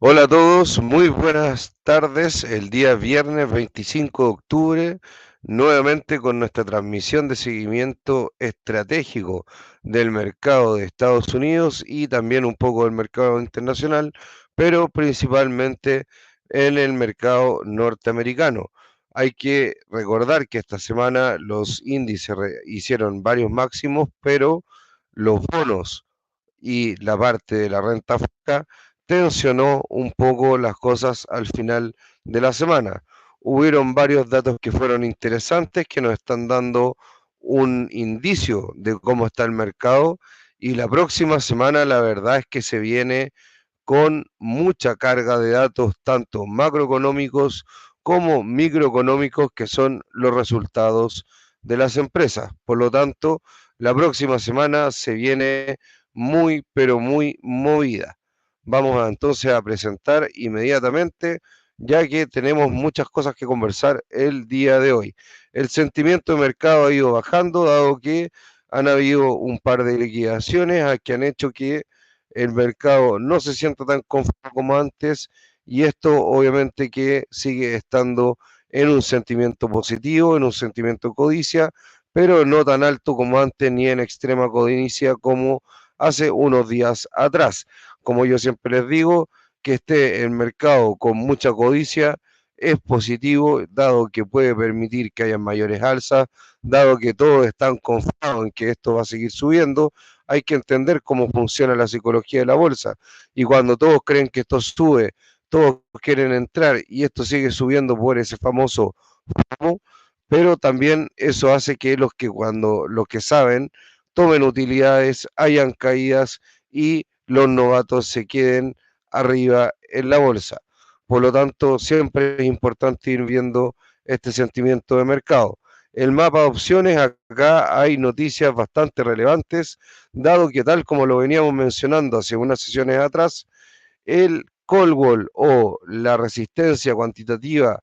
Hola a todos, muy buenas tardes. El día viernes 25 de octubre, nuevamente con nuestra transmisión de seguimiento estratégico del mercado de Estados Unidos y también un poco del mercado internacional, pero principalmente en el mercado norteamericano. Hay que recordar que esta semana los índices hicieron varios máximos, pero los bonos y la parte de la renta fija tensionó un poco las cosas al final de la semana. Hubieron varios datos que fueron interesantes, que nos están dando un indicio de cómo está el mercado y la próxima semana la verdad es que se viene con mucha carga de datos, tanto macroeconómicos como microeconómicos, que son los resultados de las empresas. Por lo tanto, la próxima semana se viene muy, pero muy movida. Vamos entonces a presentar inmediatamente, ya que tenemos muchas cosas que conversar el día de hoy. El sentimiento de mercado ha ido bajando, dado que han habido un par de liquidaciones que han hecho que el mercado no se sienta tan confiado como antes y esto obviamente que sigue estando en un sentimiento positivo, en un sentimiento de codicia, pero no tan alto como antes ni en extrema codicia como hace unos días atrás. Como yo siempre les digo, que esté el mercado con mucha codicia es positivo, dado que puede permitir que haya mayores alzas, dado que todos están confiados en que esto va a seguir subiendo. Hay que entender cómo funciona la psicología de la bolsa. Y cuando todos creen que esto sube, todos quieren entrar y esto sigue subiendo por ese famoso FOMO, pero también eso hace que los que saben tomen utilidades, hayan caídas y los novatos se queden arriba en la bolsa. Por lo tanto, siempre es importante ir viendo este sentimiento de mercado. El mapa de opciones, acá hay noticias bastante relevantes, dado que tal como lo veníamos mencionando hace unas sesiones atrás, el call wall o la resistencia cuantitativa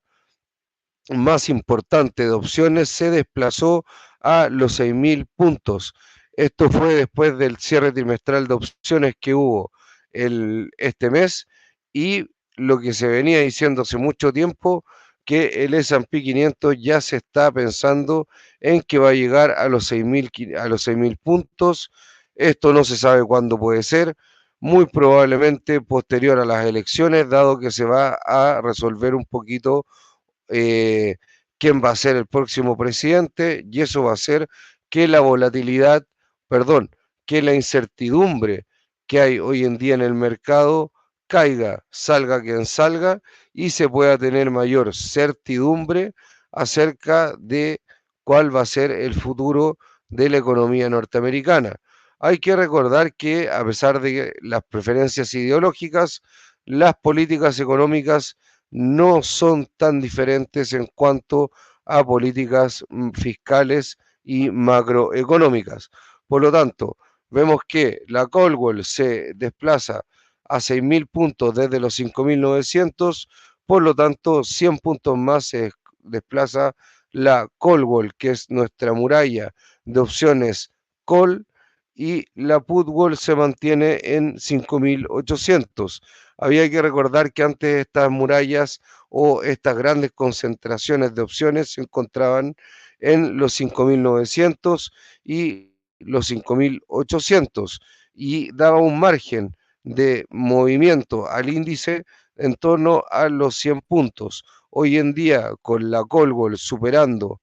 más importante de opciones se desplazó a los 6.000 puntos. Esto fue después del cierre trimestral de opciones que hubo este mes y lo que se venía diciendo hace mucho tiempo, que el S&P 500 ya se está pensando en que va a llegar a los 6.000 puntos. Esto no se sabe cuándo puede ser, muy probablemente posterior a las elecciones, dado que se va a resolver un poquito quién va a ser el próximo presidente y eso va a hacer que la volatilidad, perdón, que la incertidumbre que hay hoy en día en el mercado caiga, salga quien salga y se pueda tener mayor certidumbre acerca de cuál va a ser el futuro de la economía norteamericana. Hay que recordar que a pesar de las preferencias ideológicas, las políticas económicas no son tan diferentes en cuanto a políticas fiscales y macroeconómicas. Por lo tanto, vemos que la Colwell se desplaza a 6.000 puntos desde los 5.900, por lo tanto 100 puntos más se desplaza la Colwell, que es nuestra muralla de opciones call, y la Putwall se mantiene en 5.800. Había que recordar que antes estas murallas o estas grandes concentraciones de opciones se encontraban en los 5.900 y los 5.800 y daba un margen de movimiento al índice en torno a los 100 puntos. Hoy en día, con la Colbol superando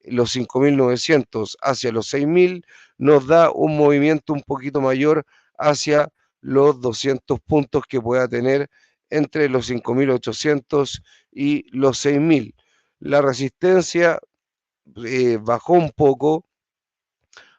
los 5.900 hacia los 6.000, nos da un movimiento un poquito mayor hacia los 200 puntos que pueda tener entre los 5.800 y los 6.000. La resistencia bajó un poco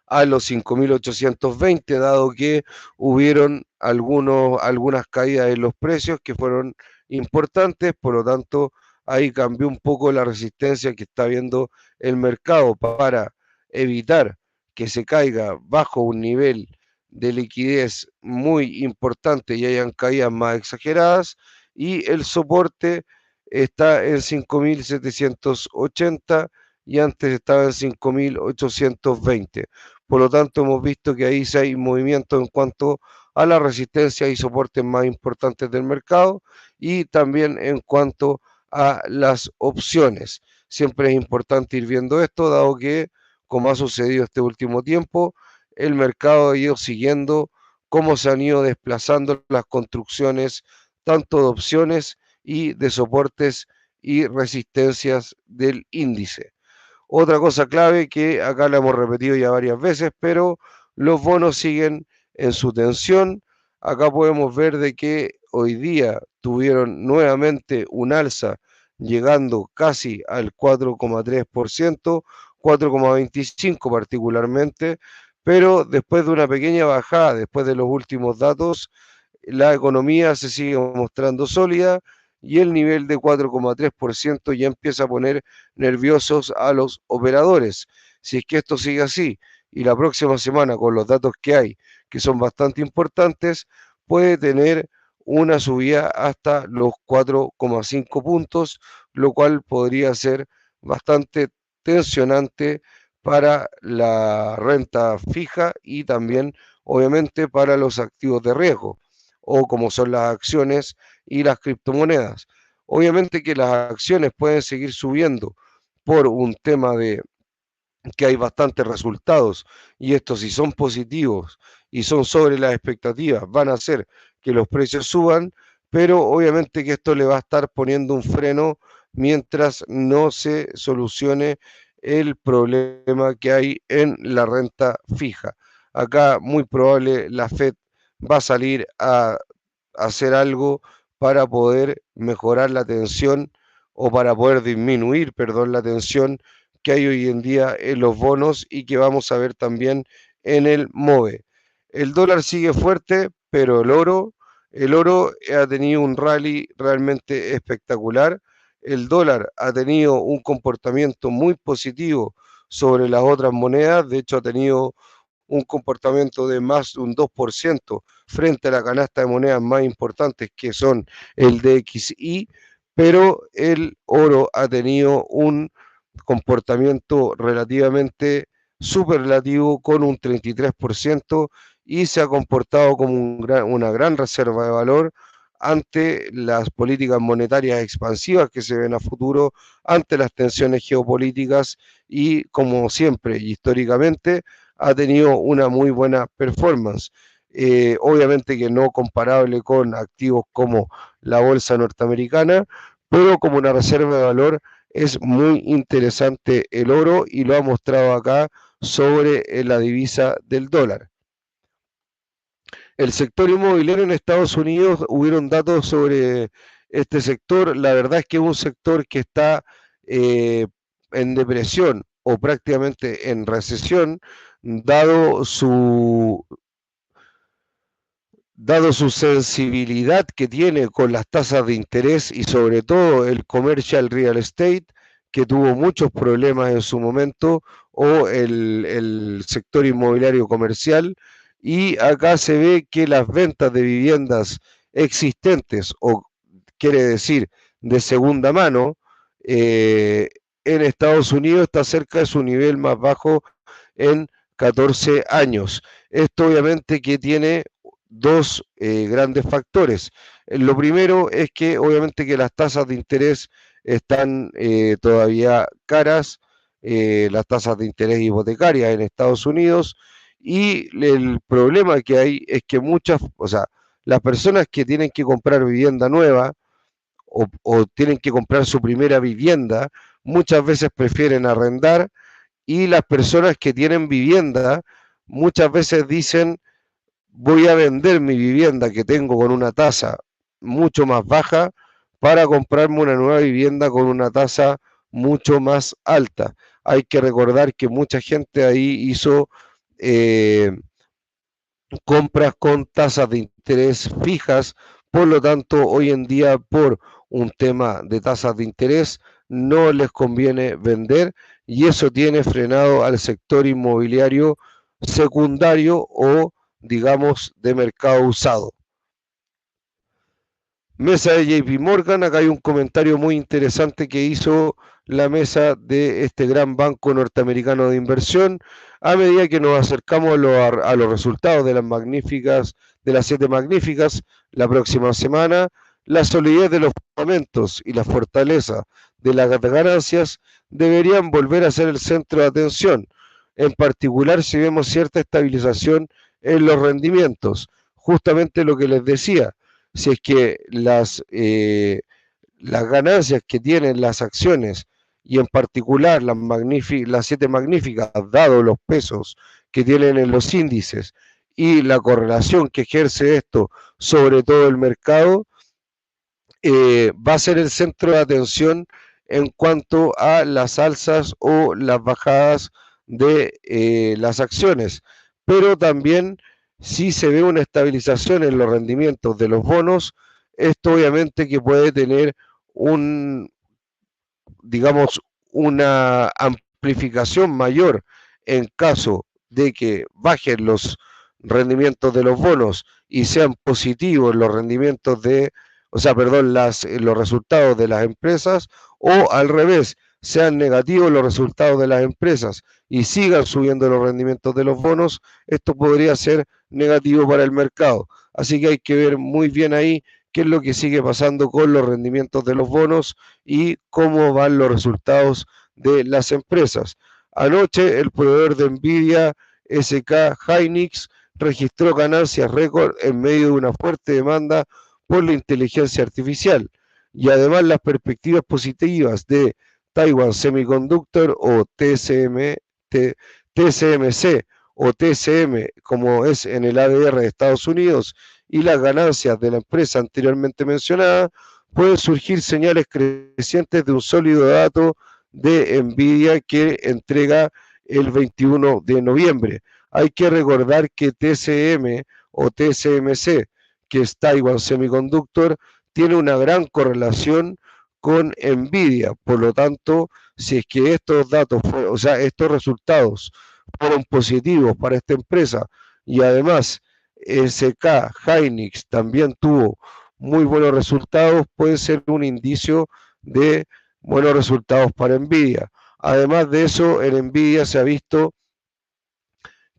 a los 5.820, dado que hubieron algunas caídas en los precios que fueron importantes, por lo tanto ahí cambió un poco la resistencia que está viendo el mercado para evitar que se caiga bajo un nivel de liquidez muy importante y hayan caídas más exageradas, y el soporte está en 5.780 y antes estaba en 5.820. Por lo tanto, hemos visto que ahí sí hay movimiento en cuanto a las resistencias y soportes más importantes del mercado y también en cuanto a las opciones. Siempre es importante ir viendo esto, dado que, como ha sucedido este último tiempo, el mercado ha ido siguiendo cómo se han ido desplazando las construcciones tanto de opciones y de soportes y resistencias del índice. Otra cosa clave que acá la hemos repetido ya varias veces, pero los bonos siguen en su tensión. Acá podemos ver de que hoy día tuvieron nuevamente un alza llegando casi al 4,3%, 4,25% particularmente, pero después de una pequeña bajada, después de los últimos datos, la economía se sigue mostrando sólida y el nivel de 4,3% ya empieza a poner nerviosos a los operadores. Si es que esto sigue así y la próxima semana con los datos que hay, que son bastante importantes, puede tener una subida hasta los 4,5 puntos, lo cual podría ser bastante tensionante para la renta fija y también obviamente para los activos de riesgo o como son las acciones y las criptomonedas. Obviamente que las acciones pueden seguir subiendo por un tema de que hay bastantes resultados y estos si son positivos y son sobre las expectativas van a hacer que los precios suban, pero obviamente que esto le va a estar poniendo un freno mientras no se solucione el problema que hay en la renta fija. Acá muy probable la Fed va a salir a hacer algo para poder mejorar la tensión o para poder disminuir, perdón, la tensión que hay hoy en día en los bonos y que vamos a ver también en el MOVE. El dólar sigue fuerte, pero el oro ha tenido un rally realmente espectacular. El dólar ha tenido un comportamiento muy positivo sobre las otras monedas, de hecho ha tenido un comportamiento de más de un 2% frente a la canasta de monedas más importantes que son el DXY, pero el oro ha tenido un comportamiento relativamente superlativo con un 33% y se ha comportado como una gran reserva de valor ante las políticas monetarias expansivas que se ven a futuro, ante las tensiones geopolíticas y como siempre históricamente ha tenido una muy buena performance. Obviamente que no comparable con activos como la bolsa norteamericana, pero como una reserva de valor es muy interesante el oro y lo ha mostrado acá sobre la divisa del dólar. El sector inmobiliario en Estados Unidos, hubieron datos sobre este sector. La verdad es que es un sector que está eh, en depresión o prácticamente en recesión, dado su, dado su sensibilidad que tiene con las tasas de interés y sobre todo el commercial real estate, que tuvo muchos problemas en su momento, o el sector inmobiliario comercial, y acá se ve que las ventas de viviendas existentes, o quiere decir de segunda mano, eh, en Estados Unidos está cerca de su nivel más bajo en 14 años. Esto obviamente que tiene dos grandes factores. Lo primero es que obviamente que las tasas de interés están todavía caras, las tasas de interés hipotecarias en Estados Unidos, y el problema que hay es que muchas, o sea, las personas que tienen que comprar vivienda nueva o tienen que comprar su primera vivienda, muchas veces prefieren arrendar, y las personas que tienen vivienda muchas veces dicen voy a vender mi vivienda que tengo con una tasa mucho más baja para comprarme una nueva vivienda con una tasa mucho más alta. Hay que recordar que mucha gente ahí hizo eh, compras con tasas de interés fijas, por lo tanto hoy en día por un tema de tasas de interés no les conviene vender y eso tiene frenado al sector inmobiliario secundario o digamos de mercado usado. Mesa de JP Morgan, acá hay un comentario muy interesante que hizo la mesa de este gran banco norteamericano de inversión a medida que nos acercamos a los resultados de de las siete magníficas la próxima semana. La solidez de los fundamentos y la fortaleza de las ganancias deberían volver a ser el centro de atención, en particular si vemos cierta estabilización en los rendimientos. Justamente lo que les decía, si es que las ganancias que tienen las acciones y en particular las siete magníficas, dado los pesos que tienen en los índices y la correlación que ejerce esto sobre todo el mercado, va a ser el centro de atención en cuanto a las alzas o las bajadas de las acciones. Pero también si se ve una estabilización en los rendimientos de los bonos, esto obviamente que puede tener un, digamos, una amplificación mayor en caso de que bajen los rendimientos de los bonos y sean positivos los rendimientos o sea, perdón, los resultados de las empresas, o al revés, sean negativos los resultados de las empresas y sigan subiendo los rendimientos de los bonos, esto podría ser negativo para el mercado. Así que hay que ver muy bien ahí qué es lo que sigue pasando con los rendimientos de los bonos y cómo van los resultados de las empresas. Anoche el proveedor de Nvidia SK Hynix registró ganancias récord en medio de una fuerte demanda por la inteligencia artificial y además las perspectivas positivas de Taiwan Semiconductor o TSMC o TSM como es en el ADR de Estados Unidos y las ganancias de la empresa anteriormente mencionada, pueden surgir señales crecientes de un sólido dato de Nvidia que entrega el 21 de noviembre. Hay que recordar que TSM o TSMC, que es Taiwan Semiconductor, tiene una gran correlación con Nvidia. Por lo tanto, si es que estos datos, o sea, estos resultados fueron positivos para esta empresa y además SK Hynix también tuvo muy buenos resultados, puede ser un indicio de buenos resultados para Nvidia. Además de eso, en Nvidia se ha visto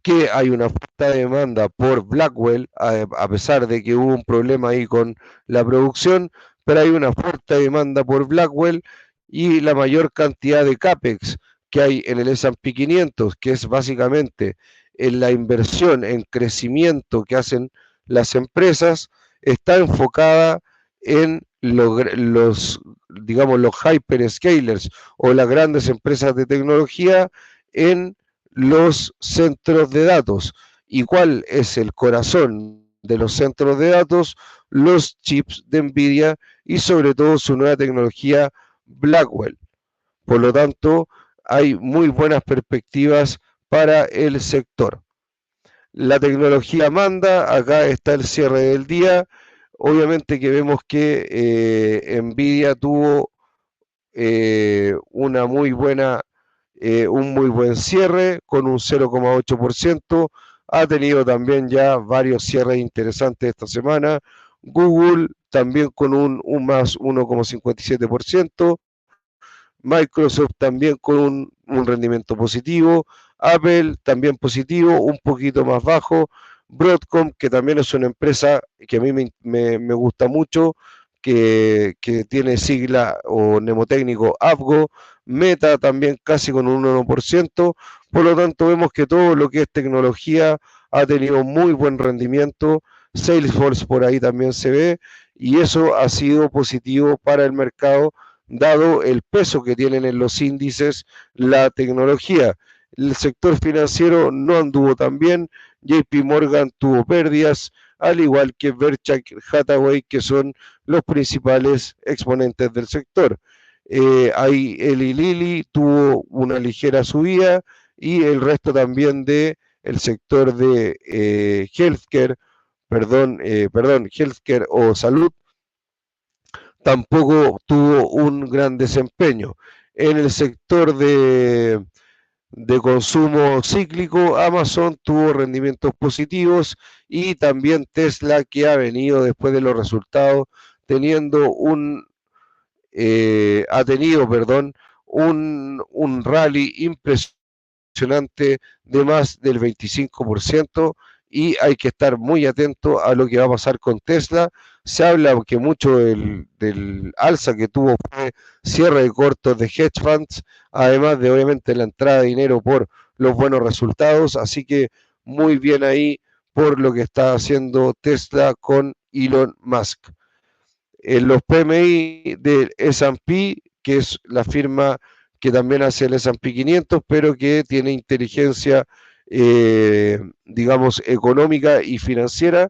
que hay una fuerte demanda por Blackwell, a pesar de que hubo un problema ahí con la producción, pero hay una fuerte demanda por Blackwell y la mayor cantidad de CAPEX que hay en el S&P 500, que es básicamente en la inversión en crecimiento que hacen las empresas, está enfocada en digamos, los hyperscalers o las grandes empresas de tecnología en los centros de datos. ¿Y cuál es el corazón de los centros de datos? Los chips de Nvidia y sobre todo su nueva tecnología Blackwell. Por lo tanto, hay muy buenas perspectivas para el sector. La tecnología manda, acá está el cierre del día. Obviamente que vemos que Nvidia tuvo una muy buena un muy buen cierre con un 0,8%. Ha tenido también ya varios cierres interesantes esta semana. Google también con un más 1,57%. Microsoft también con un rendimiento positivo. Apple también positivo, un poquito más bajo. Broadcom, que también es una empresa que a mí me gusta mucho, que tiene sigla o mnemotécnico AFGO. Meta también casi con un 1%. Por lo tanto, vemos que todo lo que es tecnología ha tenido muy buen rendimiento. Salesforce por ahí también se ve y eso ha sido positivo para el mercado dado el peso que tienen en los índices la tecnología. El sector financiero no anduvo tan bien, JP Morgan tuvo pérdidas, al igual que Berkshire Hathaway, que son los principales exponentes del sector. Ahí Eli Lilly tuvo una ligera subida y el resto también de el sector de healthcare, healthcare o salud, tampoco tuvo un gran desempeño. En el sector de consumo cíclico, Amazon tuvo rendimientos positivos y también Tesla, que ha venido después de los resultados teniendo ha tenido, perdón, un rally impresionante de más del 25% y hay que estar muy atento a lo que va a pasar con Tesla. Se habla que mucho del alza que tuvo fue cierre de cortos de hedge funds, además de obviamente la entrada de dinero por los buenos resultados, así que muy bien ahí por lo que está haciendo Tesla con Elon Musk. En los PMI del S&P, que es la firma que también hace el S&P 500, pero que tiene inteligencia, digamos, económica y financiera,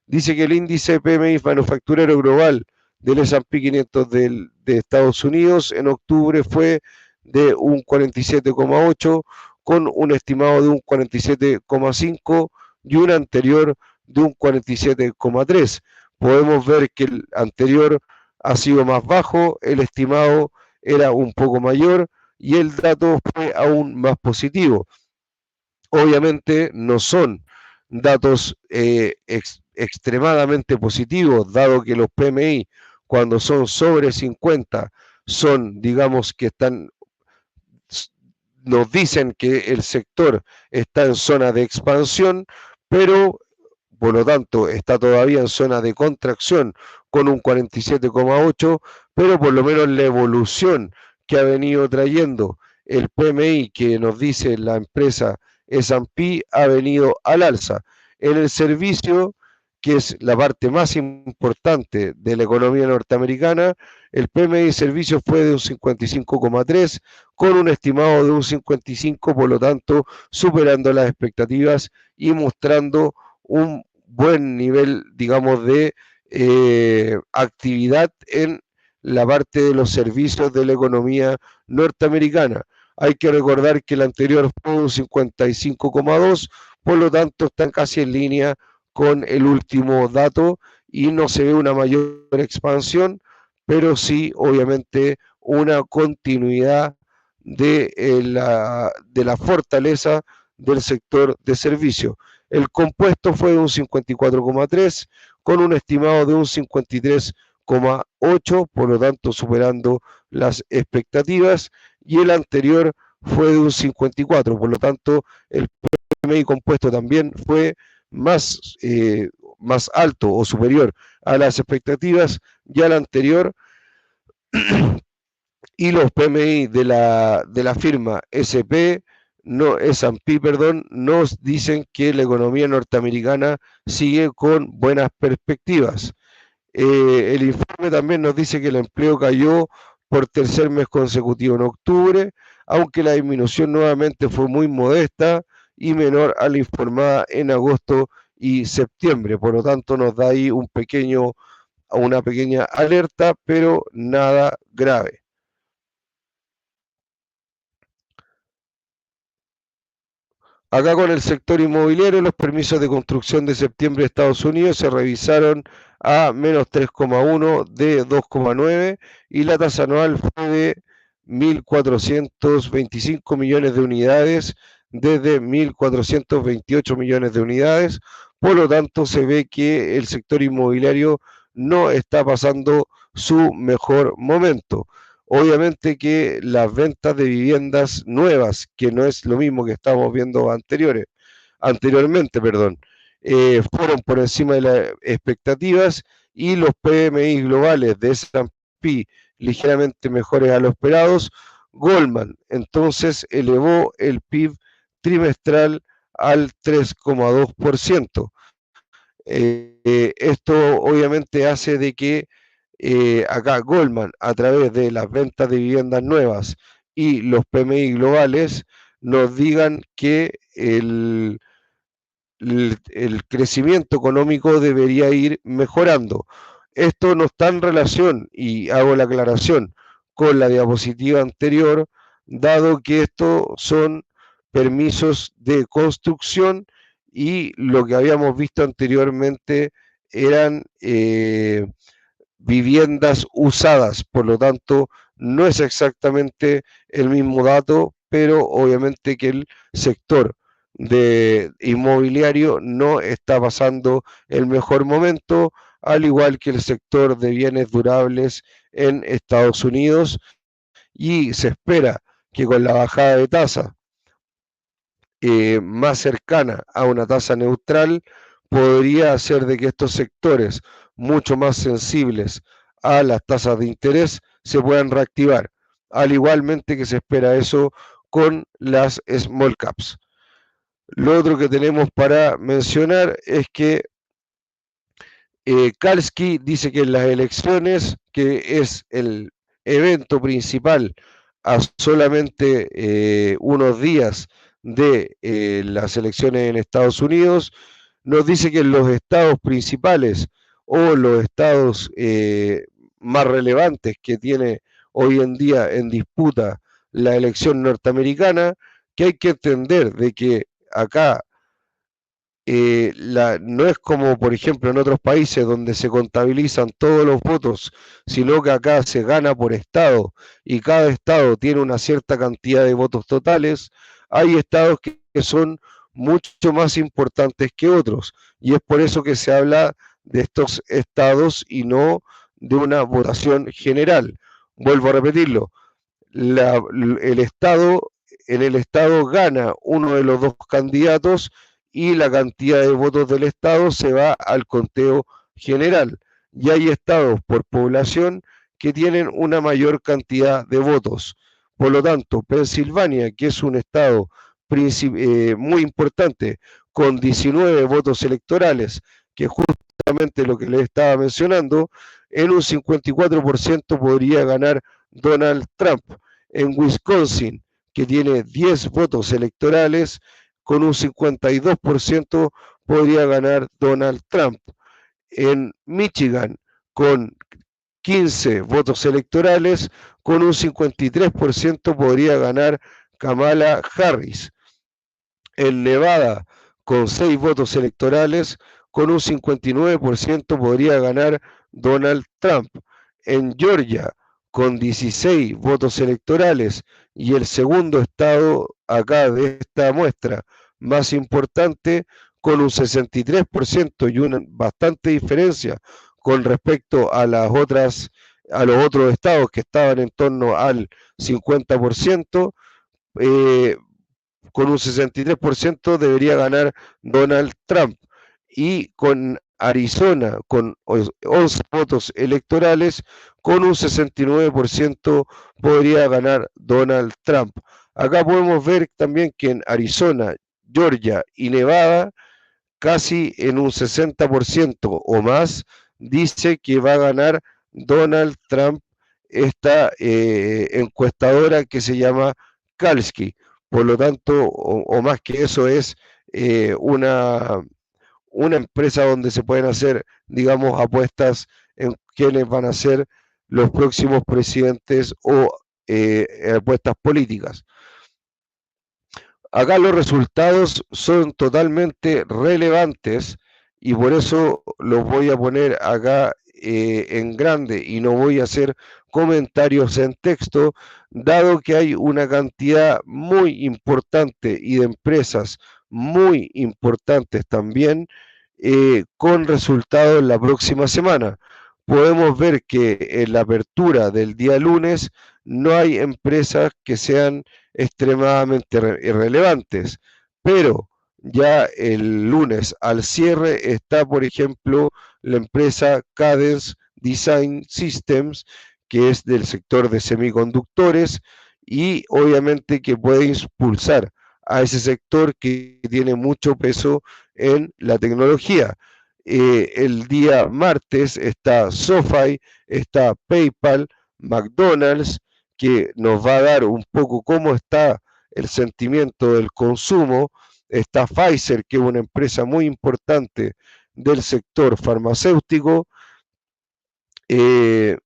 dice que el índice PMI manufacturero global del S&P 500 de Estados Unidos en octubre fue de un 47,8 con un estimado de un 47,5 y un anterior de un 47,3. Podemos ver que el anterior ha sido más bajo, el estimado era un poco mayor y el dato fue aún más positivo. Obviamente no son datos extremadamente positivos, dado que los PMI cuando son sobre 50 son, digamos, que están, nos dicen que el sector está en zona de expansión, pero por lo tanto está todavía en zona de contracción con un 47,8, pero por lo menos la evolución que ha venido trayendo el PMI que nos dice la empresa S&P ha venido al alza. En el servicio, que es la parte más importante de la economía norteamericana, el PMI de servicios fue de un 55,3 con un estimado de un 55, por lo tanto superando las expectativas y mostrando un buen nivel, digamos, de actividad en la parte de los servicios de la economía norteamericana. Hay que recordar que el anterior fue un 55,2, por lo tanto están casi en línea con el último dato y no se ve una mayor expansión, pero sí, obviamente, una continuidad de la fortaleza del sector de servicio. El compuesto fue de un 54,3 con un estimado de un 53,8, por lo tanto superando las expectativas, y el anterior fue de un 54, por lo tanto el PMI compuesto también fue más alto o superior a las expectativas y al anterior. Y los PMI de la firma SP, no, S&P, perdón, nos dicen que la economía norteamericana sigue con buenas perspectivas. El informe también nos dice que el empleo cayó por tercer mes consecutivo en octubre, aunque la disminución nuevamente fue muy modesta y menor a la informada en agosto y septiembre. Por lo tanto, nos da ahí una pequeña alerta, pero nada grave. Acá con el sector inmobiliario, los permisos de construcción de septiembre de Estados Unidos se revisaron a menos 3,1 de 2,9 y la tasa anual fue de 1.425 millones de unidades desde 1.428 millones de unidades. Por lo tanto, se ve que el sector inmobiliario no está pasando su mejor momento. Obviamente que las ventas de viviendas nuevas, que no es lo mismo que estábamos viendo anteriormente, perdón, fueron por encima de las expectativas y los PMI globales de S&P ligeramente mejores a los esperados. Goldman entonces elevó el PIB trimestral al 3,2%. Esto obviamente hace de que acá Goldman, a través de las ventas de viviendas nuevas y los PMI globales, nos digan que el crecimiento económico debería ir mejorando. Esto no está en relación, y hago la aclaración, con la diapositiva anterior, dado que estos son permisos de construcción y lo que habíamos visto anteriormente eran viviendas usadas, por lo tanto no es exactamente el mismo dato, pero obviamente que el sector de inmobiliario no está pasando el mejor momento, al igual que el sector de bienes durables en Estados Unidos, y se espera que con la bajada de tasa más cercana a una tasa neutral, podría hacer de que estos sectores mucho más sensibles a las tasas de interés se puedan reactivar, al igualmente que se espera eso con las small caps. Lo otro que tenemos para mencionar es que Kalski dice que en las elecciones, que es el evento principal a solamente unos días de las elecciones en Estados Unidos, nos dice que en los estados principales o los estados más relevantes que tiene hoy en día en disputa la elección norteamericana, que hay que entender de que acá no es como, por ejemplo, en otros países donde se contabilizan todos los votos, sino que acá se gana por estado y cada estado tiene una cierta cantidad de votos totales. Hay estados que son mucho más importantes que otros y es por eso que se habla de estos estados y no de una votación general. Vuelvo a repetirlo, el Estado, en el Estado gana uno de los dos candidatos y la cantidad de votos del Estado se va al conteo general. Y hay estados por población que tienen una mayor cantidad de votos. Por lo tanto, Pensilvania, que es un estado muy importante, con 19 votos electorales, que justamente lo que les estaba mencionando, en un 54% podría ganar Donald Trump. En Wisconsin, que tiene 10 votos electorales, con un 52% podría ganar Donald Trump. En Michigan, con 15 votos electorales, con un 53% podría ganar Kamala Harris. En Nevada, con 6 votos electorales, con un 59% podría ganar Donald Trump. En Georgia, con 16 votos electorales y el segundo estado acá de esta muestra más importante, con un 63% y una bastante diferencia con respecto a a los otros estados que estaban en torno al 50%, eh, con un 63% debería ganar Donald Trump. Y con Arizona, con 11 votos electorales, con un 69% podría ganar Donald Trump. Acá podemos ver también que en Arizona, Georgia y Nevada, casi en un 60% o más, dice que va a ganar Donald Trump esta encuestadora que se llama Kalski. Por lo tanto, o más que eso, es eh, una, una empresa donde se pueden hacer, digamos, apuestas en quiénes van a ser los próximos presidentes o apuestas políticas. Acá los resultados son totalmente relevantes y por eso los voy a poner acá en grande y no voy a hacer comentarios en texto, dado que hay una cantidad muy importante y de empresas muy importantes también con resultados la próxima semana. Podemos ver que en la apertura del día lunes no hay empresas que sean extremadamente irrelevantes, pero ya el lunes al cierre está, por ejemplo, la empresa Cadence Design Systems, que es del sector de semiconductores y obviamente que puede impulsar a ese sector que tiene mucho peso en la tecnología. El día martes está SoFi, está PayPal, McDonald's, que nos va a dar un poco cómo está el sentimiento del consumo. Está Pfizer, que es una empresa muy importante del sector farmacéutico. Eh,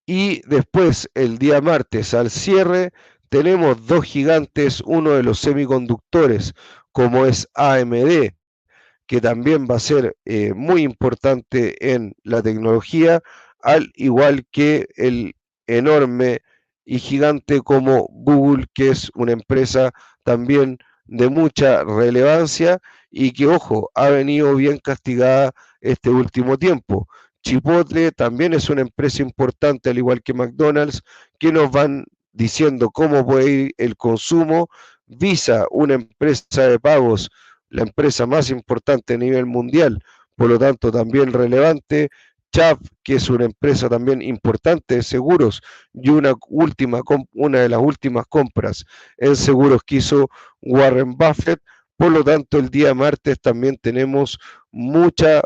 y después, el día martes al cierre, tenemos dos gigantes, uno de los semiconductores, como es AMD, que también va a ser muy importante en la tecnología, al igual que el enorme y gigante como Google, que es una empresa también de mucha relevancia y que, ojo, ha venido bien castigada este último tiempo, Chipotle también es una empresa importante, al igual que McDonald's, que nos van diciendo cómo puede ir el consumo. Visa, una empresa de pagos, la empresa más importante a nivel mundial, por lo tanto también relevante. Chubb, que es una empresa también importante de seguros y una de las últimas compras en seguros que hizo Warren Buffett. Por lo tanto, el día martes también tenemos mucha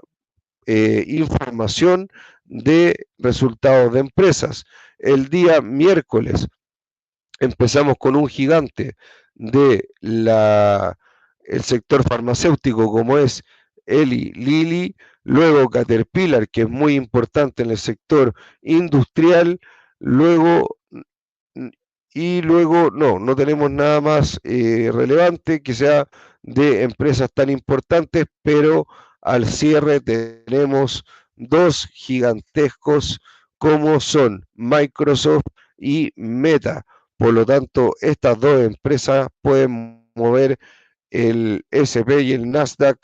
información de resultados de empresas. El día miércoles empezamos con un gigante de el sector farmacéutico como es Eli Lilly, luego Caterpillar, que es muy importante en el sector industrial, luego y luego no tenemos nada más relevante que sea de empresas tan importantes, pero al cierre tenemos dos gigantescos como son Microsoft y Meta. Por lo tanto, estas dos empresas pueden mover el SP y el Nasdaq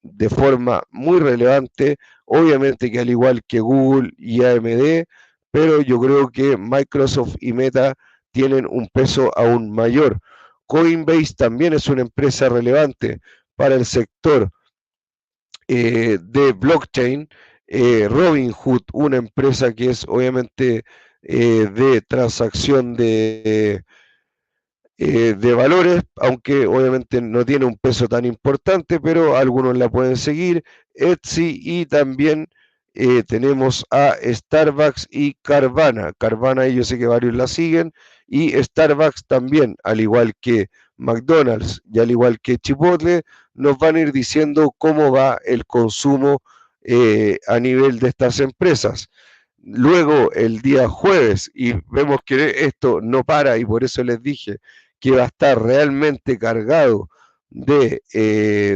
de forma muy relevante, obviamente que al igual que Google y AMD, pero yo creo que Microsoft y Meta tienen un peso aún mayor. Coinbase también es una empresa relevante para el sector de blockchain. Robinhood, una empresa que es obviamente de transacción de valores, aunque obviamente no tiene un peso tan importante, pero algunos la pueden seguir. Etsy y también tenemos a Starbucks y Carvana. Carvana, yo sé que varios la siguen, y Starbucks también, al igual que McDonald's y al igual que Chipotle, nos van a ir diciendo cómo va el consumo a nivel de estas empresas. Luego, el día jueves, y vemos que esto no para, y por eso les dije que va a estar realmente cargado de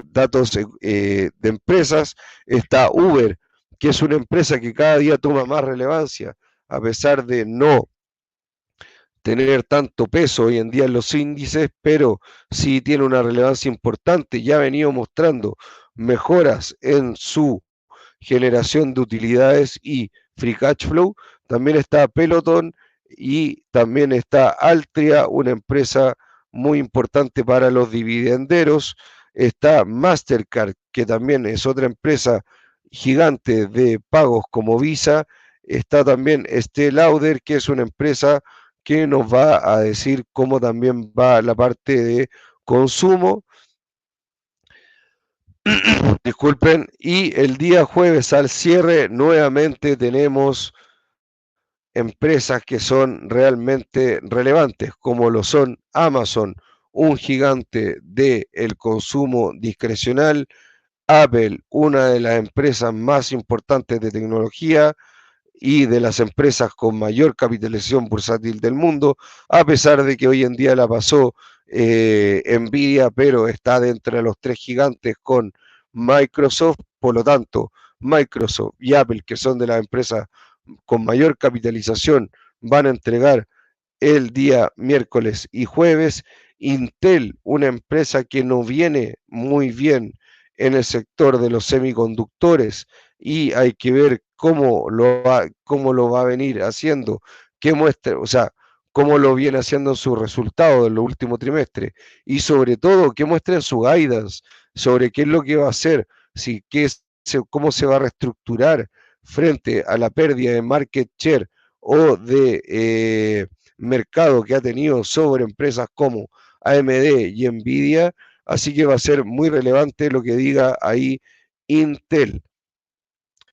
datos de empresas, está Uber, que es una empresa que cada día toma más relevancia, a pesar de no tener tanto peso hoy en día en los índices, pero sí tiene una relevancia importante, ya ha venido mostrando mejoras en su generación de utilidades y free cash flow. También está Peloton y también está Altria, una empresa muy importante para los dividenderos. Está Mastercard, que también es otra empresa gigante de pagos como Visa. Está también Estée Lauder, que es una empresa que nos va a decir cómo también va la parte de consumo. Disculpen, y el día jueves al cierre nuevamente tenemos empresas que son realmente relevantes, como lo son Amazon, un gigante del consumo discrecional, Apple, una de las empresas más importantes de tecnología y de las empresas con mayor capitalización bursátil del mundo, a pesar de que hoy en día la pasó Nvidia, pero está dentro de los tres gigantes con Microsoft. Por lo tanto, Microsoft y Apple, que son de las empresas con mayor capitalización, van a entregar el día miércoles y jueves. Intel, una empresa que no viene muy bien en el sector de los semiconductores y hay que ver cómo lo va a venir haciendo, qué muestra, o sea, cómo lo viene haciendo en sus resultados en los últimos trimestres y sobre todo qué muestra en su guidance sobre qué es lo que va a hacer, si, cómo se va a reestructurar frente a la pérdida de market share o de mercado que ha tenido sobre empresas como AMD y Nvidia, así que va a ser muy relevante lo que diga ahí Intel.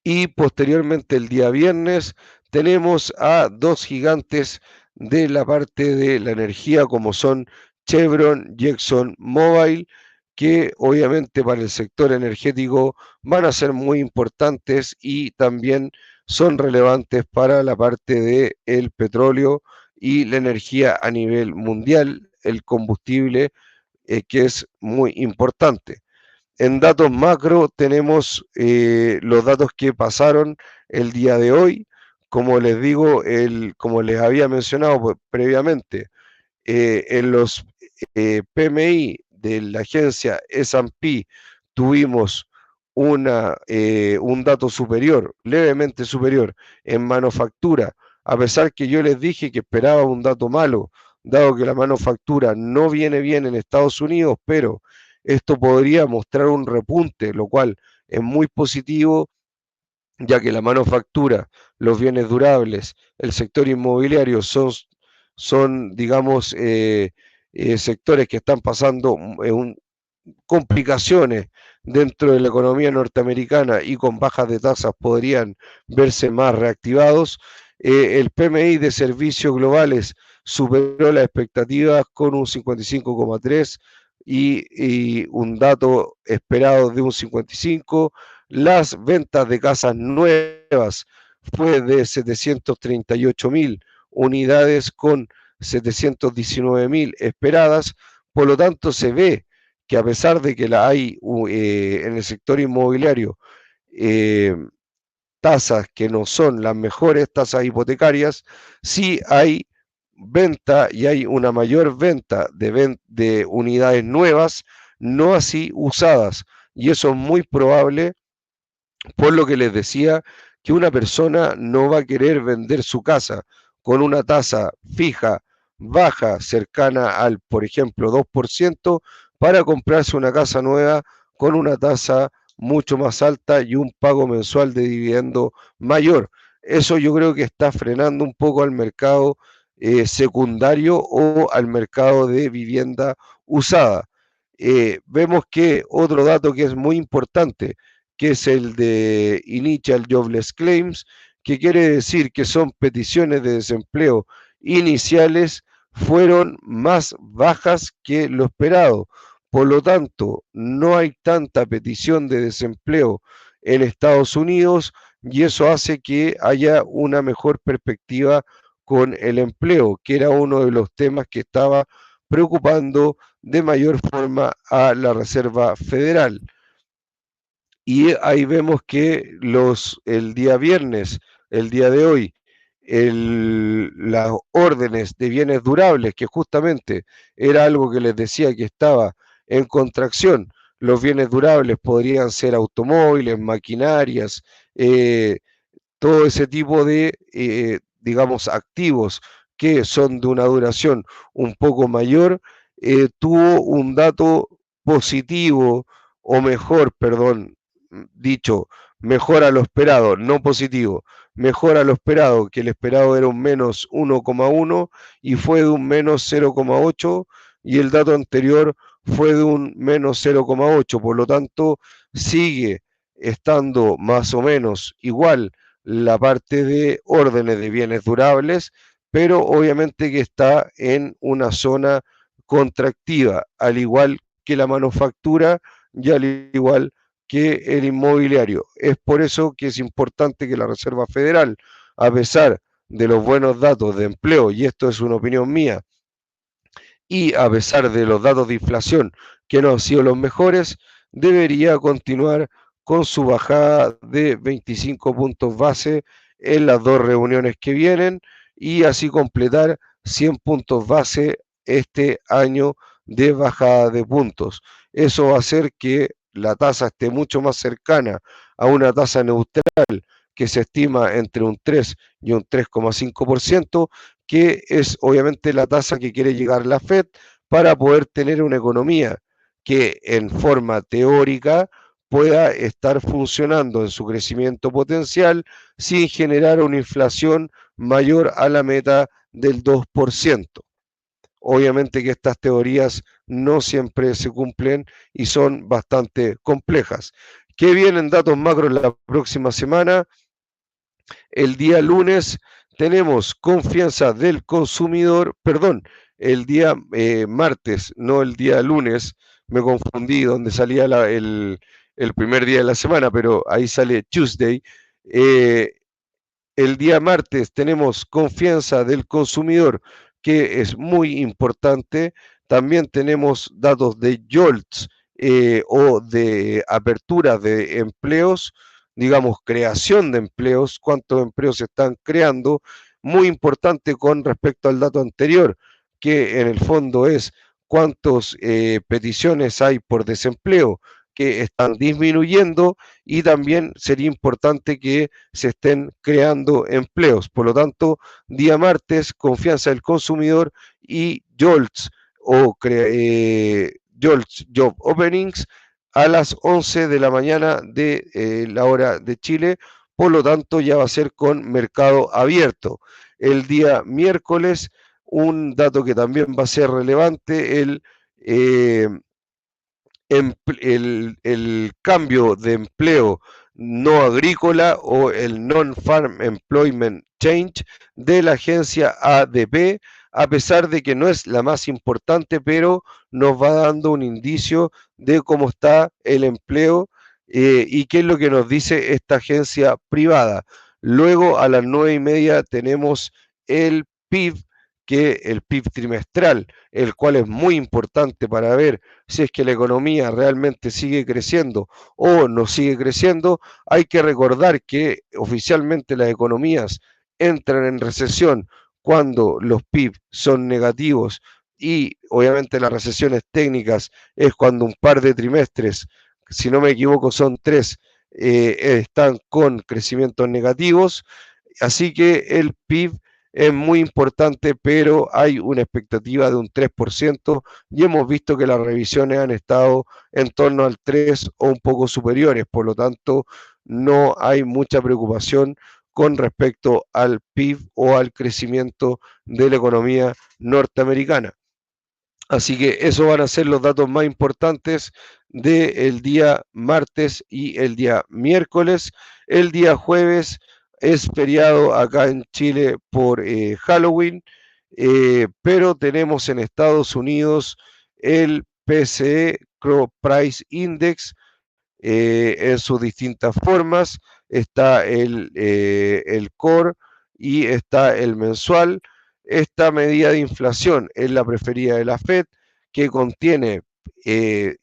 Y posteriormente el día viernes tenemos a dos gigantes de la parte de la energía como son Chevron y ExxonMobil, que obviamente para el sector energético van a ser muy importantes y también son relevantes para la parte del el petróleo y la energía a nivel mundial, el combustible, que es muy importante. En datos macro tenemos los datos que pasaron el día de hoy. Como les digo, como les había mencionado pues, previamente, en los PMI de la agencia S&P tuvimos un dato superior, levemente superior en manufactura, a pesar que yo les dije que esperaba un dato malo, dado que la manufactura no viene bien en Estados Unidos, pero esto podría mostrar un repunte, lo cual es muy positivo, ya que la manufactura, los bienes durables, el sector inmobiliario son digamos, sectores que están pasando complicaciones dentro de la economía norteamericana y con bajas de tasas podrían verse más reactivados. El PMI de servicios globales superó las expectativas con un 55,3 y un dato esperado de un 55. Las ventas de casas nuevas fue de 738.000 unidades con 719.000 esperadas. Por lo tanto, se ve que a pesar de que la hay en el sector inmobiliario eh, tasas que no son las mejores tasas hipotecarias, sí hay venta y hay una mayor venta de unidades nuevas, no así usadas. Y eso es muy probable, por lo que les decía, que una persona no va a querer vender su casa con una tasa fija, baja, cercana al, por ejemplo, 2%, para comprarse una casa nueva con una tasa mucho más alta y un pago mensual de dividendo mayor. Eso yo creo que está frenando un poco al mercado secundario o al mercado de vivienda usada. Vemos que otro dato que es muy importante, que es el de Initial Jobless Claims, que quiere decir que son peticiones de desempleo iniciales, fueron más bajas que lo esperado. Por lo tanto, no hay tanta petición de desempleo en Estados Unidos y eso hace que haya una mejor perspectiva con el empleo, que era uno de los temas que estaba preocupando de mayor forma a la Reserva Federal. Y ahí vemos que el día viernes, el día de hoy, las órdenes de bienes durables, que justamente era algo que les decía que estaba en contracción, los bienes durables podrían ser automóviles, maquinarias, todo ese tipo de, digamos, activos que son de una duración un poco mayor, tuvo un dato positivo, o mejor, perdón, dicho, mejor a lo esperado, no positivo, mejor a lo esperado, que el esperado era un menos 1,1 y fue de un menos 0,8 y el dato anterior fue de un menos 0,8, por lo tanto sigue estando más o menos igual la parte de órdenes de bienes durables, pero obviamente que está en una zona contractiva, al igual que la manufactura y al igual que el inmobiliario. Es por eso que es importante que la Reserva Federal, a pesar de los buenos datos de empleo, y esto es una opinión mía, y a pesar de los datos de inflación que no han sido los mejores, debería continuar con su bajada de 25 puntos base en las dos reuniones que vienen y así completar 100 puntos base este año de bajada de puntos. Eso va a hacer que la tasa esté mucho más cercana a una tasa neutral que se estima entre un 3 y un 3,5%, que es obviamente la tasa que quiere llegar la Fed para poder tener una economía que en forma teórica pueda estar funcionando en su crecimiento potencial sin generar una inflación mayor a la meta del 2%. Obviamente que estas teorías no siempre se cumplen y son bastante complejas. ¿Qué vienen datos macro en la próxima semana? El día lunes tenemos confianza del consumidor, perdón, el día martes, no el día lunes, me confundí donde salía el primer día de la semana, pero ahí sale Tuesday. Eh, el día martes tenemos confianza del consumidor, que es muy importante. También tenemos datos de JOLTS o de apertura de empleos, digamos, creación de empleos, cuántos empleos se están creando. Muy importante con respecto al dato anterior, que en el fondo es cuántas peticiones hay por desempleo, que están disminuyendo y también sería importante que se estén creando empleos. Por lo tanto, día martes, confianza del consumidor y JOLTS JOLTS Job Openings a las 11 de la mañana de la hora de Chile. Por lo tanto, ya va a ser con mercado abierto. El día miércoles, un dato que también va a ser relevante, eh, el cambio de empleo no agrícola o el Non-Farm Employment Change de la agencia ADP, a pesar de que no es la más importante, pero nos va dando un indicio de cómo está el empleo y qué es lo que nos dice esta agencia privada. Luego a las 9:30 tenemos el PIB, que el PIB trimestral, el cual es muy importante para ver si es que la economía realmente sigue creciendo o no sigue creciendo. Hay que recordar que oficialmente las economías entran en recesión cuando los PIB son negativos y obviamente las recesiones técnicas es cuando un par de trimestres, si no me equivoco son tres, están con crecimientos negativos. Así que el PIB es muy importante, pero hay una expectativa de un 3% y hemos visto que las revisiones han estado en torno al 3 o un poco superiores, por lo tanto no hay mucha preocupación con respecto al PIB o al crecimiento de la economía norteamericana. Así que esos van a ser los datos más importantes del día martes y el día miércoles. El día jueves es feriado acá en Chile por Halloween, pero tenemos en Estados Unidos el PCE Core Price Index en sus distintas formas. Está el core y está el mensual. Esta medida de inflación es la preferida de la Fed, que contiene eh,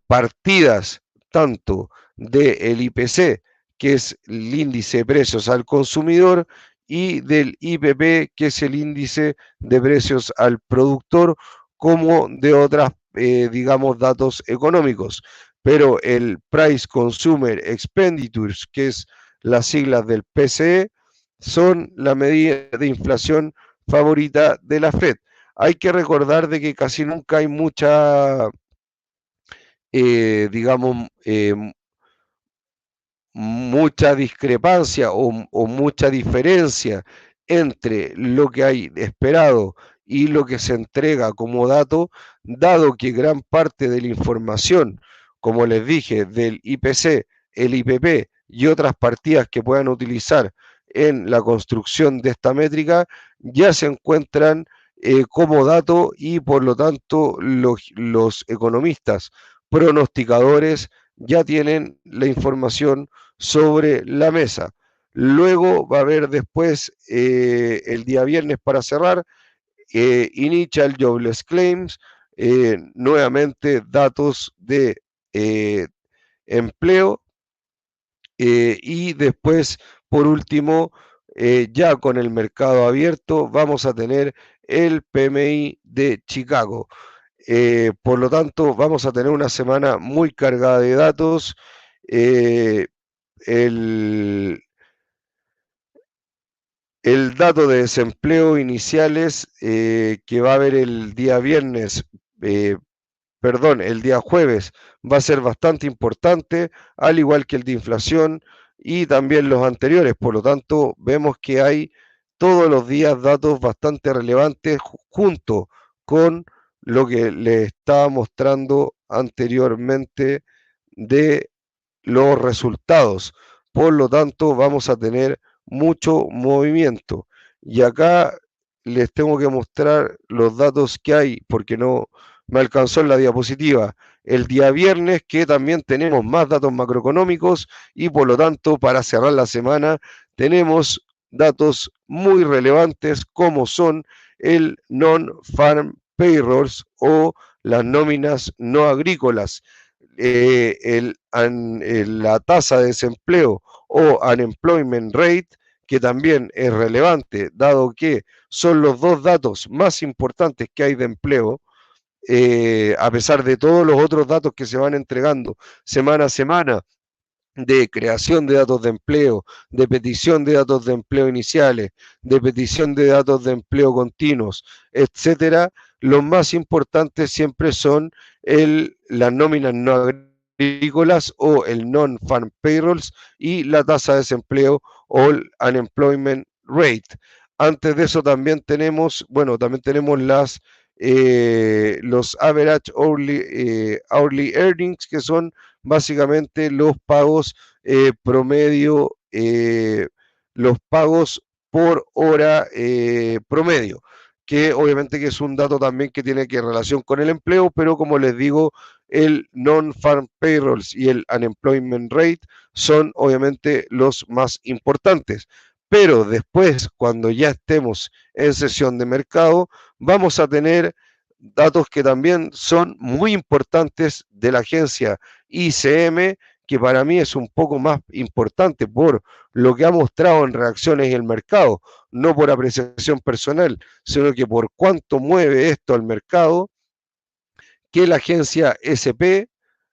partidas tanto del IPC, que es el índice de precios al consumidor, y del IPP, que es el índice de precios al productor, como de otras, digamos, datos económicos. Pero el Price Consumer Expenditures, que es las siglas del PCE, son la medida de inflación favorita de la Fed. Hay que recordar de que casi nunca hay mucha digamos, mucha discrepancia o mucha diferencia entre lo que hay esperado y lo que se entrega como dato, dado que gran parte de la información, como les dije, del IPC, el IPP y otras partidas que puedan utilizar en la construcción de esta métrica, ya se encuentran como dato y por lo tanto los economistas pronosticadores ya tienen la información sobre la mesa. Luego va a haber después, el día viernes para cerrar, Initial Jobless Claims, nuevamente datos de empleo y después, por último, ya con el mercado abierto, vamos a tener el PMI de Chicago. Por lo tanto, vamos a tener una semana muy cargada de datos. Eh, el, el dato de desempleo iniciales que va a haber el día viernes, eh, perdón, el día jueves va a ser bastante importante, al igual que el de inflación y también los anteriores. Por lo tanto, vemos que hay todos los días datos bastante relevantes junto con lo que les estaba mostrando anteriormente de los resultados. Por lo tanto, vamos a tener mucho movimiento. Y acá les tengo que mostrar los datos que hay, porque no me alcanzó en la diapositiva. El día viernes, que también tenemos más datos macroeconómicos y por lo tanto, para cerrar la semana, tenemos datos muy relevantes como son el non-farm payrolls o las nóminas no agrícolas, la tasa de desempleo o unemployment rate, que también es relevante, dado que son los dos datos más importantes que hay de empleo a pesar de todos los otros datos que se van entregando semana a semana, de creación de datos de empleo, de petición de datos de empleo iniciales, de petición de datos de empleo continuos, etcétera, los más importantes siempre son las nóminas no agrícolas o el non-farm payrolls y la tasa de desempleo o el unemployment rate. Antes de eso también tenemos, bueno, también tenemos los average hourly earnings, que son básicamente los pagos promedio, los pagos por hora promedio, que obviamente que es un dato también que tiene que relación con el empleo, pero como les digo, el non-farm payrolls y el unemployment rate son obviamente los más importantes. Pero después, cuando ya estemos en sesión de mercado, vamos a tener datos que también son muy importantes de la agencia ICM, que para mí es un poco más importante por lo que ha mostrado en reacciones en el mercado, no por apreciación personal, sino que por cuánto mueve esto al mercado, que la agencia SP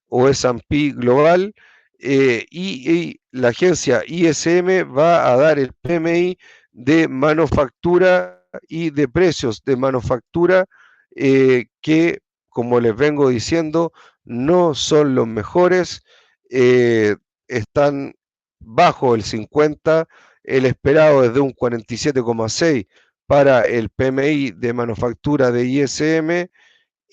o S&P Global y la agencia ISM va a dar el PMI de manufactura y de precios de manufactura que, como les vengo diciendo, no son los mejores, están bajo el 50, el esperado es de un 47,6 para el PMI de manufactura de ISM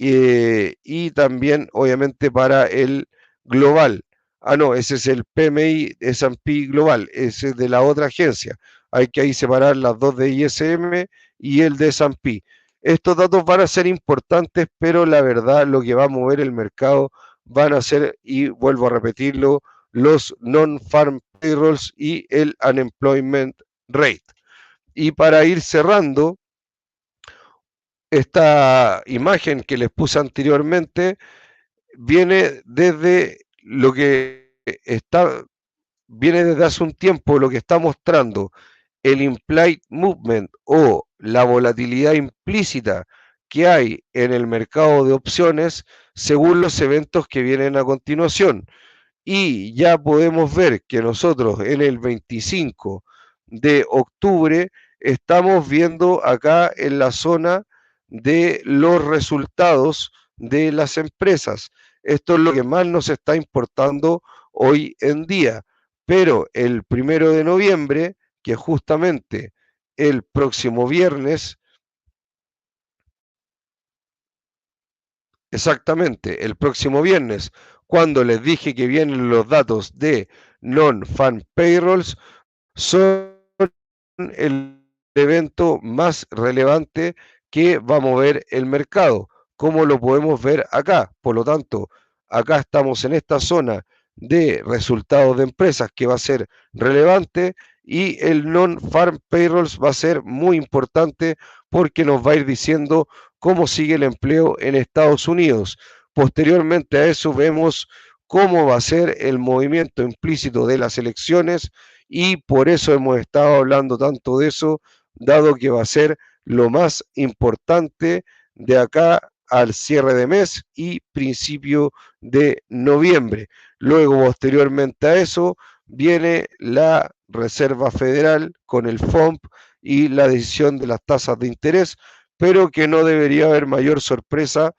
y también obviamente para el global. Ah, no, ese es el PMI S&P global, ese es de la otra agencia. Hay que ahí separar las dos de ISM y el de S&P. Estos datos van a ser importantes, pero la verdad lo que va a mover el mercado van a ser, y vuelvo a repetirlo, los non-farm payrolls y el unemployment rate. Y para ir cerrando, esta imagen que les puse anteriormente viene desde lo que está, viene desde hace un tiempo lo que está mostrando el implied movement o la volatilidad implícita que hay en el mercado de opciones según los eventos que vienen a continuación. Y ya podemos ver que nosotros en el 25 de octubre estamos viendo acá en la zona de los resultados de las empresas. Esto es lo que más nos está importando hoy en día. Pero el 1 de noviembre, que es justamente el próximo viernes, exactamente, el próximo viernes, cuando les dije que vienen los datos de non-fan payrolls, son el evento más relevante que va a mover el mercado, como lo podemos ver acá. Por lo tanto, acá estamos en esta zona de resultados de empresas que va a ser relevante y el non-farm payrolls va a ser muy importante porque nos va a ir diciendo cómo sigue el empleo en Estados Unidos. Posteriormente a eso vemos cómo va a ser el movimiento implícito de las elecciones y por eso hemos estado hablando tanto de eso, dado que va a ser lo más importante de acá al cierre de mes y principio de noviembre. Luego, posteriormente a eso, viene la Reserva Federal con el FOMP y la decisión de las tasas de interés, pero que no debería haber mayor sorpresa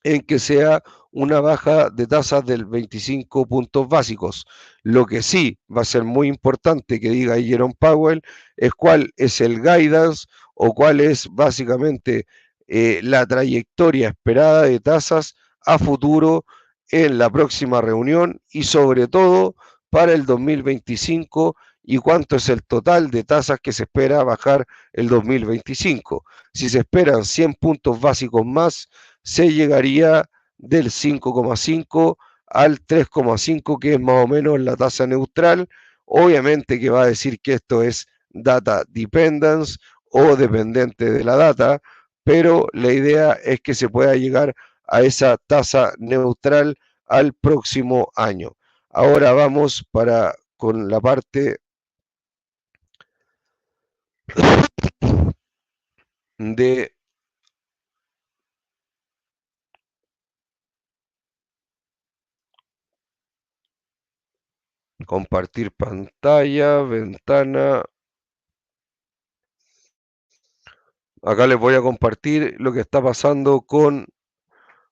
en que sea una baja de tasas del 25 puntos básicos. Lo que sí va a ser muy importante que diga Jerome Powell es cuál es el guidance o cuál es básicamente la trayectoria esperada de tasas a futuro en la próxima reunión y sobre todo para el 2025 y cuánto es el total de tasas que se espera bajar el 2025. Si se esperan 100 puntos básicos más, se llegaría del 5,5 al 3,5, que es más o menos la tasa neutral. Obviamente que va a decir que esto es data dependence o dependiente de la data, pero la idea es que se pueda llegar a esa tasa neutral al próximo año. Ahora vamos para con la parte de Compartir pantalla, ventana. Acá les voy a compartir lo que está pasando con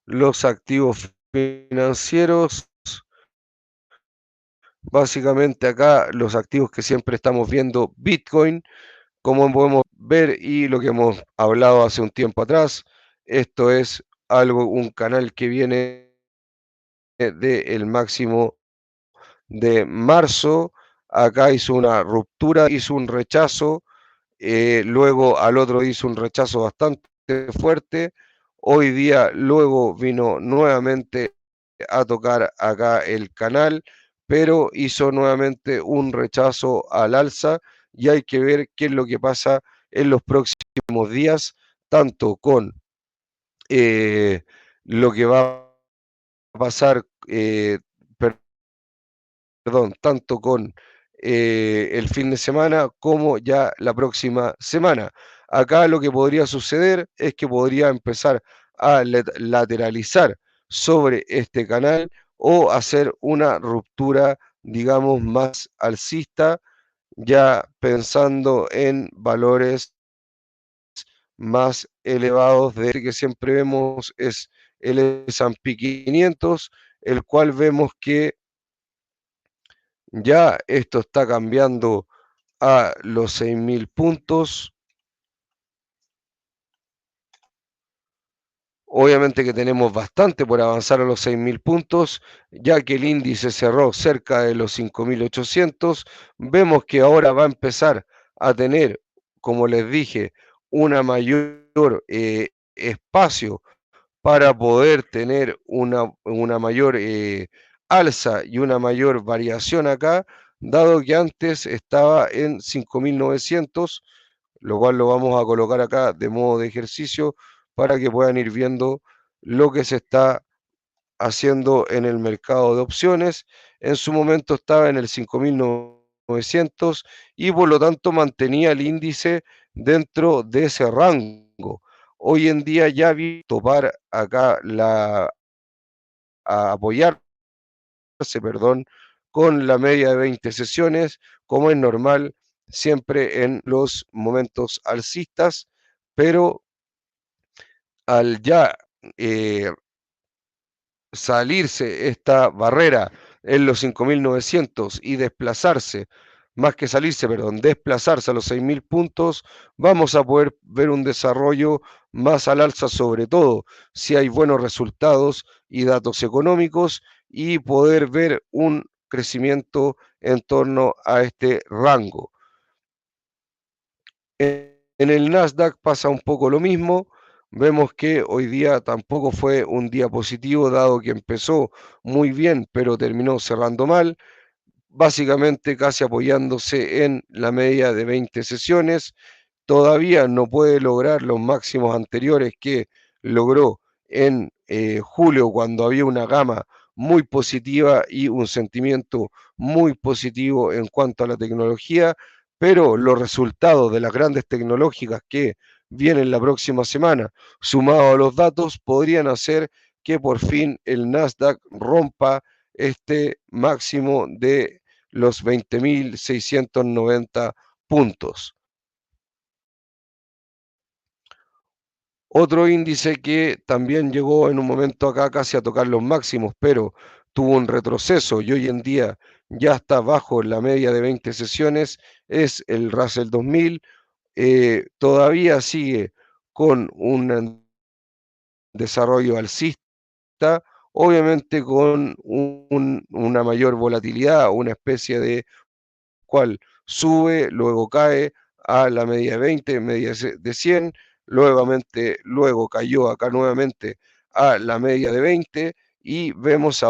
los activos financieros. Básicamente acá los activos que siempre estamos viendo, Bitcoin, como podemos ver y lo que hemos hablado hace un tiempo atrás, esto es un canal que viene del máximo de marzo. Acá hizo una ruptura, hizo un rechazo, luego al otro hizo un rechazo bastante fuerte. Hoy día luego vino nuevamente a tocar acá el canal, pero hizo nuevamente un rechazo al alza y hay que ver qué es lo que pasa en los próximos días, tanto con eh, lo que va a pasar, perdón, tanto con el fin de semana como ya la próxima semana. Acá lo que podría suceder es que podría empezar a lateralizar sobre este canal o hacer una ruptura, digamos, más alcista, ya pensando en valores más elevados de que siempre vemos es el S&P 500, el cual vemos que ya esto está cambiando a los 6.000 puntos. Obviamente que tenemos bastante por avanzar a los 6.000 puntos, ya que el índice cerró cerca de los 5.800. Vemos que ahora va a empezar a tener, como les dije, una mayor espacio para poder tener una mayor alza y una mayor variación acá, dado que antes estaba en 5.900, lo cual lo vamos a colocar acá de modo de ejercicio para que puedan ir viendo lo que se está haciendo en el mercado de opciones. En su momento estaba en el 5.900 y por lo tanto mantenía el índice dentro de ese rango. Hoy en día ya vi topar acá a apoyarse, perdón, con la media de 20 sesiones, como es normal siempre en los momentos alcistas, pero al ya eh, salirse esta barrera en los 5.900 y desplazarse, más que salirse, perdón, desplazarse a los 6.000 puntos, vamos a poder ver un desarrollo más al alza, sobre todo si hay buenos resultados y datos económicos, y poder ver un crecimiento en torno a este rango. En el Nasdaq pasa un poco lo mismo. Vemos que hoy día tampoco fue un día positivo, dado que empezó muy bien, pero terminó cerrando mal, básicamente casi apoyándose en la media de 20 sesiones. Todavía no puede lograr los máximos anteriores que logró en julio, cuando había una gama muy positiva y un sentimiento muy positivo en cuanto a la tecnología, pero los resultados de las grandes tecnológicas que vienen la próxima semana, sumados a los datos, podrían hacer que por fin el Nasdaq rompa este máximo de los 20.690 puntos. Otro índice que también llegó en un momento acá casi a tocar los máximos, pero tuvo un retroceso y hoy en día ya está bajo la media de 20 sesiones, es el Russell 2000. Todavía sigue con un desarrollo alcista, obviamente con una mayor volatilidad, una especie de cual sube, luego cae a la media de 20, media de 100, luego cayó acá nuevamente a la media de 20 y veremos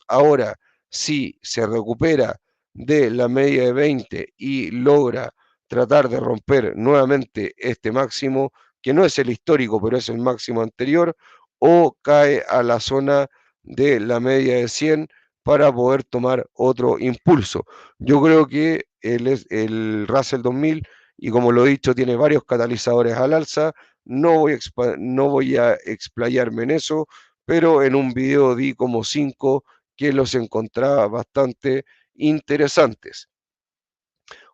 ahora si se recupera de la media de 20 y logra tratar de romper nuevamente este máximo, que no es el histórico, pero es el máximo anterior, o cae a la zona de la media de 100 para poder tomar otro impulso. Yo creo que el Russell 2000, y como lo he dicho, tiene varios catalizadores al alza. No voy a explayarme en eso, pero en un video di como 5 que los encontraba bastante interesantes.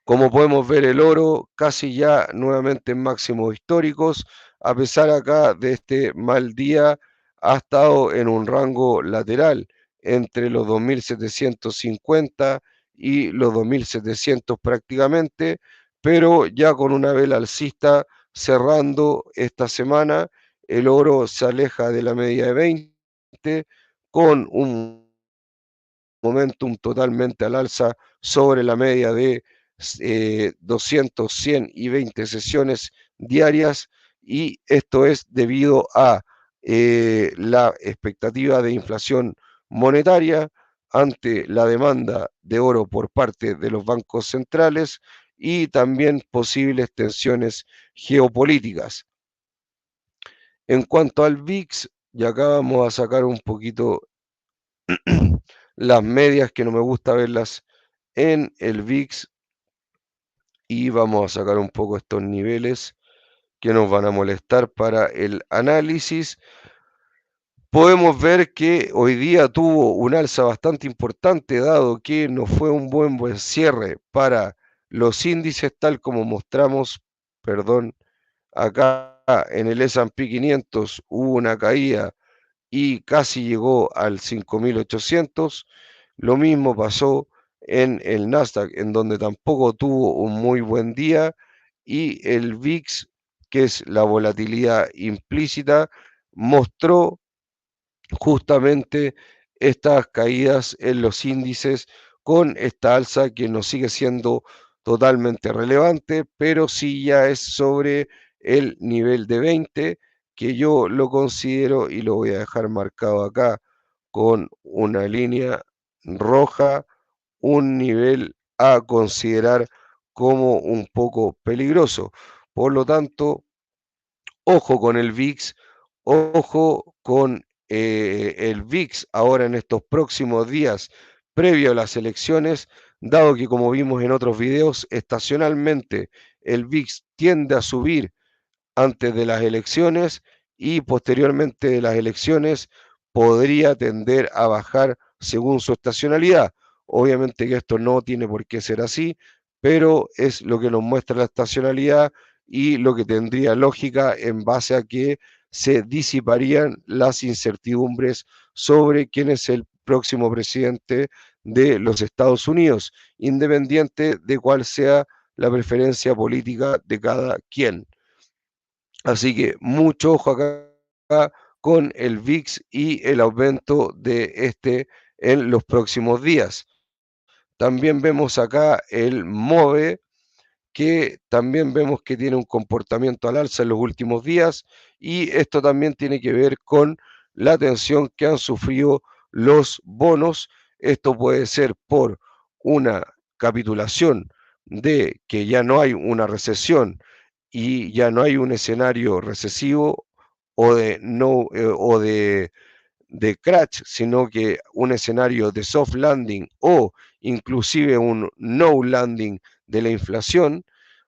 Como podemos ver, el oro casi ya nuevamente en máximos históricos, a pesar acá de este mal día, ha estado en un rango lateral entre los 2.750 y los 2.700 prácticamente, pero ya con una vela alcista cerrando esta semana, el oro se aleja de la media de 20 con un momentum totalmente al alza sobre la media de 200, 100 y 20 sesiones diarias, y esto es debido a la expectativa de inflación monetaria ante la demanda de oro por parte de los bancos centrales y también posibles tensiones geopolíticas. En cuanto al VIX, y acá vamos a sacar un poquito las medias que no me gusta verlas en el VIX, y vamos a sacar un poco estos niveles que nos van a molestar para el análisis. Podemos ver que hoy día tuvo un alza bastante importante, dado que no fue un buen cierre para los índices, tal como mostramos, perdón, acá en el S&P 500 hubo una caída y casi llegó al 5.800. Lo mismo pasó en el Nasdaq, en donde tampoco tuvo un muy buen día, y el VIX, que es la volatilidad implícita, mostró justamente estas caídas en los índices con esta alza que no sigue siendo totalmente relevante, pero sí ya es sobre el nivel de 20, que yo lo considero, y lo voy a dejar marcado acá con una línea roja, un nivel a considerar como un poco peligroso. Por lo tanto, ojo con el VIX, ojo con el VIX ahora en estos próximos días previo a las elecciones, dado que, como vimos en otros videos, estacionalmente el VIX tiende a subir antes de las elecciones, y posteriormente de las elecciones podría tender a bajar según su estacionalidad. Obviamente que esto no tiene por qué ser así, pero es lo que nos muestra la estacionalidad y lo que tendría lógica en base a que se disiparían las incertidumbres sobre quién es el próximo presidente de los Estados Unidos, independiente de cuál sea la preferencia política de cada quien. Así que mucho ojo acá con el VIX y el aumento de este en los próximos días. También vemos acá el MOVE, que también vemos que tiene un comportamiento al alza en los últimos días, y esto también tiene que ver con la tensión que han sufrido los bonos. Esto puede ser por una capitulación de que ya no hay una recesión y ya no hay un escenario recesivo o de no o de crash, sino que un escenario de soft landing o inclusive un no landing de la inflación.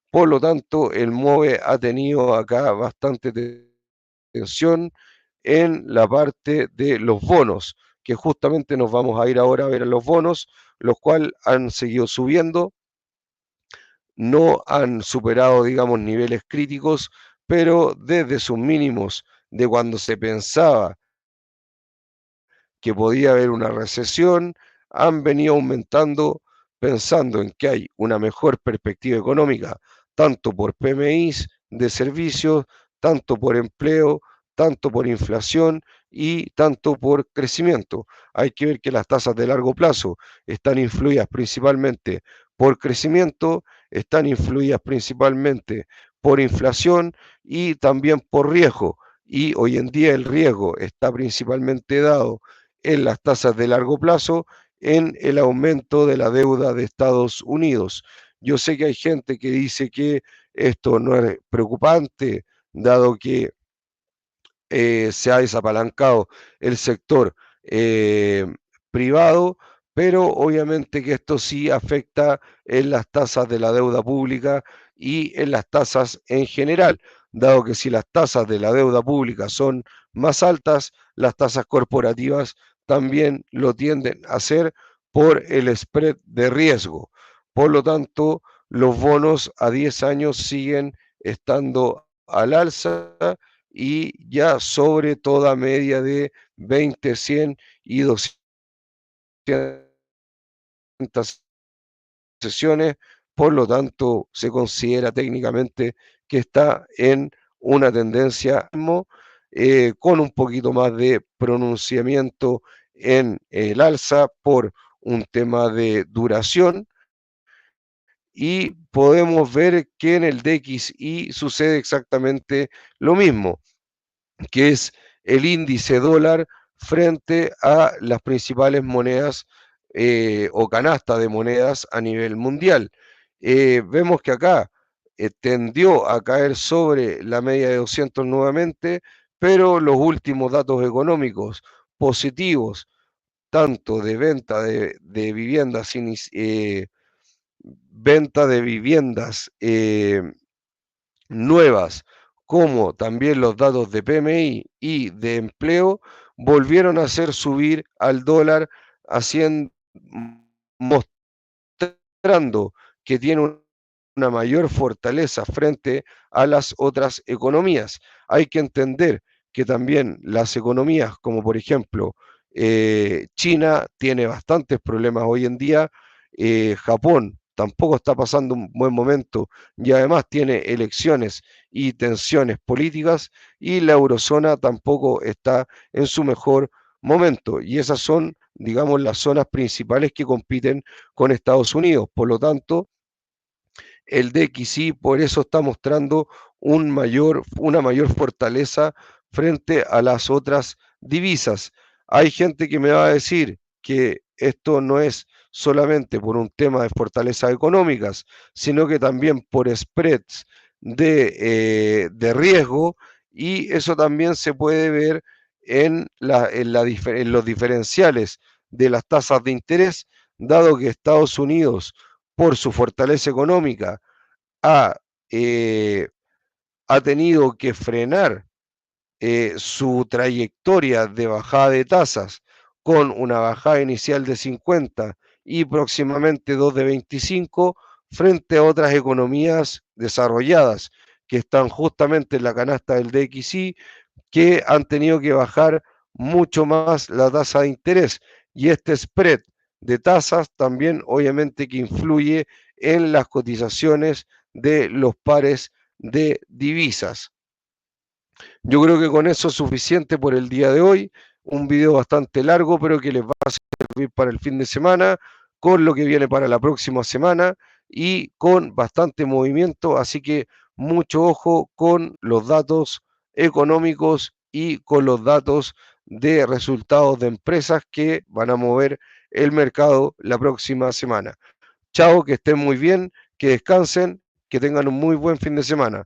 Por lo tanto, el MOVE ha tenido acá bastante tensión en la parte de los bonos, que justamente nos vamos a ir ahora a ver a los bonos, los cuales han seguido subiendo, no han superado, digamos, niveles críticos, pero desde sus mínimos de cuando se pensaba que podía haber una recesión, han venido aumentando pensando en que hay una mejor perspectiva económica, tanto por PMIs de servicios, tanto por empleo, tanto por inflación y tanto por crecimiento. Hay que ver que las tasas de largo plazo están influidas principalmente por crecimiento, están influidas principalmente por inflación y también por riesgo. Y hoy en día el riesgo está principalmente dado en las tasas de largo plazo, en el aumento de la deuda de Estados Unidos. Yo sé que hay gente que dice que esto no es preocupante, dado que se ha desapalancado el sector eh, privado, pero obviamente que esto sí afecta en las tasas de la deuda pública y en las tasas en general, dado que si las tasas de la deuda pública son más altas, las tasas corporativas también lo tienden a hacer, por el spread de riesgo. Por lo tanto, los bonos a 10 años siguen estando al alza y ya sobre toda media de 20, 100 y 200 sesiones, por lo tanto se considera técnicamente que está en una tendencia con un poquito más de pronunciamiento en el alza por un tema de duración, y podemos ver que en el DXY sucede exactamente lo mismo, que es el índice dólar frente a las principales monedas o canasta de monedas a nivel mundial. Vemos que acá tendió a caer sobre la media de 200 nuevamente, pero los últimos datos económicos positivos, tanto de venta de viviendas, venta de viviendas nuevas, como también los datos de PMI y de empleo, volvieron a hacer subir al dólar, haciendo, mostrando que tiene una mayor fortaleza frente a las otras economías. Hay que entender que también las economías, como por ejemplo China, tiene bastantes problemas hoy en día. Japón tampoco está pasando un buen momento y además tiene elecciones y tensiones políticas, y la eurozona tampoco está en su mejor momento, y esas son, digamos, las zonas principales que compiten con Estados Unidos. Por lo tanto, el DXY por eso está mostrando una mayor fortaleza frente a las otras divisas. Hay gente que me va a decir que esto no es solamente por un tema de fortalezas económicas, sino que también por spreads de riesgo, y eso también se puede ver en los diferenciales de las tasas de interés, dado que Estados Unidos, por su fortaleza económica, ha, eh, ha tenido que frenar su trayectoria de bajada de tasas con una bajada inicial de 50 y próximamente 2 de 25, frente a otras economías desarrolladas que están justamente en la canasta del DXY, que han tenido que bajar mucho más la tasa de interés, y este spread de tasas también obviamente que influye en las cotizaciones de los pares de divisas. Yo creo que con eso es suficiente por el día de hoy. Un video bastante largo, pero que les va a servir para el fin de semana, con lo que viene para la próxima semana y con bastante movimiento. Así que mucho ojo con los datos económicos y con los datos de resultados de empresas que van a mover el mercado la próxima semana. Chao, que estén muy bien, que descansen, que tengan un muy buen fin de semana.